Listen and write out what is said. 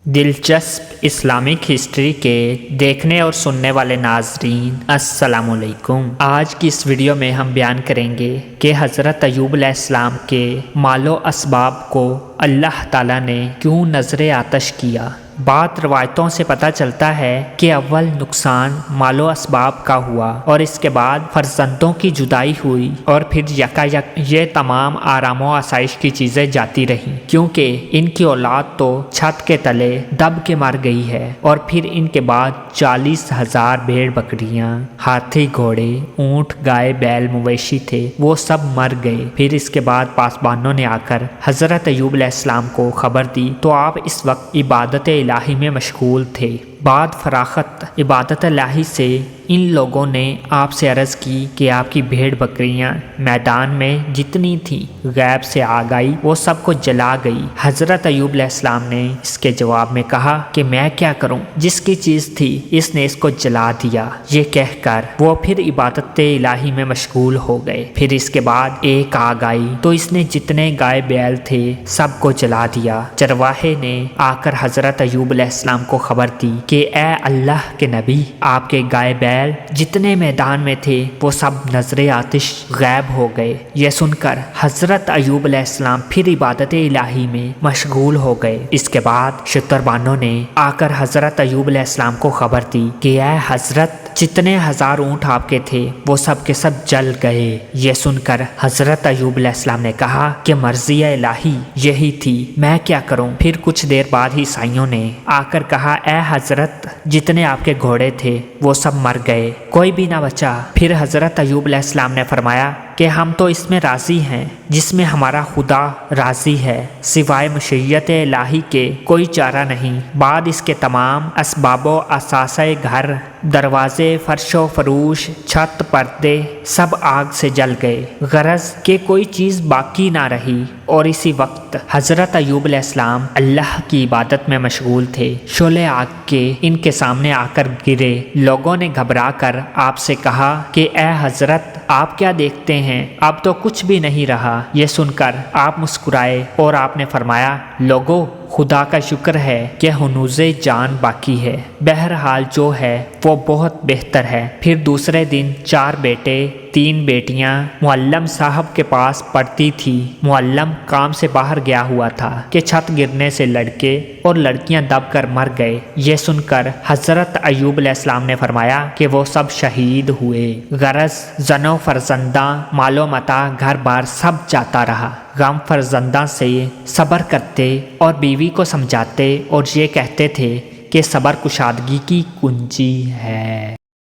दिलचस्प Islamic history के देखने और सुनने वाले नाजरीन अस्सलाम वालेकुम। आज की इस वीडियो में हम बयान करेंगे कि हज़रत अय्यूब अलैहिस्सलाम के मालो असबाब को अल्लाह ताला ने क्यों नज़र आतश किया। बात रवायतों से पता चलता है कि अव्वल नुकसान मालो असबाब का हुआ और इसके बाद फर्जंदों की जुदाई हुई और फिर यकायक ये तमाम आराम व आसाइश की चीज़ें जाती रहीं, क्योंकि इनकी औलाद तो छत के तले दब के मर गई है। और फिर इनके बाद 40,000 भेड़ बकरियां, हाथी, घोड़े, ऊँट, गाय, बैल, मवेशी थे, वो सब मर गए। फिर इसके बाद पासबानों ने आकर हज़रत अय्यूब अलैहिस्सलाम को खबर दी तो आप इस वक्त इबादत इलाही में मशगूल थे। बाद फराखत इबादत इलाही से इन लोगों ने आपसे अर्ज़ की कि आपकी भेड़ बकरियां मैदान में जितनी थी गैब से आ गई, वो सब को जला गई। हज़रत अय्यूब अलैहिस्सलाम ने इसके जवाब में कहा कि मैं क्या करूं, जिसकी चीज़ थी इसने इसको जला दिया। ये कहकर वो फिर इबादत इलाही में मशगूल हो गए। फिर इसके बाद एक आग आई तो इसने जितने गाय बैल थे सबको जला दिया। चरवाहे ने आकर हज़रत अय्यूब अलैहिस्सलाम को खबर दी कि ए अल्लाह के नबी, आपके गाय बैल जितने मैदान में थे वो सब नजरे आतिश गैब हो गए। यह सुनकर हज़रत अय्यूब अलैहिस्सलाम फिर इबादत इलाही में मशगूल हो गए। इसके बाद शुतरबानों ने आकर हज़रत अय्यूब अलैहिस्सलाम को खबर दी कि ए हज़रत, जितने 1000 ऊँट आपके थे वो सब के सब जल गए। ये सुनकर हज़रत अय्यूब अलैहिस्सलाम ने कहा कि मर्ज़ी इलाही यही थी, मैं क्या करूं। फिर कुछ देर बाद ही ईसाइयों ने आकर कहा, ए हज़रत, जितने आपके घोड़े थे वो सब मर गए, कोई भी ना बचा। फिर हज़रत अय्यूब अलैहिस्सलाम ने फरमाया कि हम तो इसमें राज़ी हैं जिसमें हमारा खुदा राज़ी है, सिवाय मशीयत इलाही के कोई चारा नहीं। बाद इसके तमाम असबाबो असासे घर, दरवाजे, फर्शो फरूश, छत, पर्दे सब आग से जल गए, गरज के कोई चीज़ बाकी ना रही। और इसी वक्त हज़रत अय्यूब अलैहिस्सलाम अल्लाह की इबादत में मशगूल थे। शोले आग के इनके सामने आकर गिरे। लोगों ने घबरा कर आपसे कहा कि ए हज़रत, आप क्या देखते हैं, अब तो कुछ भी नहीं रहा। ये सुनकर आप मुस्कुराए और आपने फरमाया, लोगों, खुदा का शुक्र है कि हुनूज़े जान बाकी है, बहरहाल जो है वो बहुत बेहतर है। फिर दूसरे दिन 4 बेटे 3 बेटियां मुअल्लम साहब के पास पढ़ती थी। मुअल्लम काम से बाहर गया हुआ था कि छत गिरने से लड़के और लड़कियां दब कर मर गए। ये सुनकर हज़रत अय्यूब अलैहिस्सलाम ने फरमाया कि वो सब शहीद हुए। गरज जनो फरजंदा, मालो मता, घर बार सब जाता रहा। गम फरजंदा से सब्र करते और बीवी को समझाते और ये कहते थे कि सब्र कुशादगी की कुंजी है।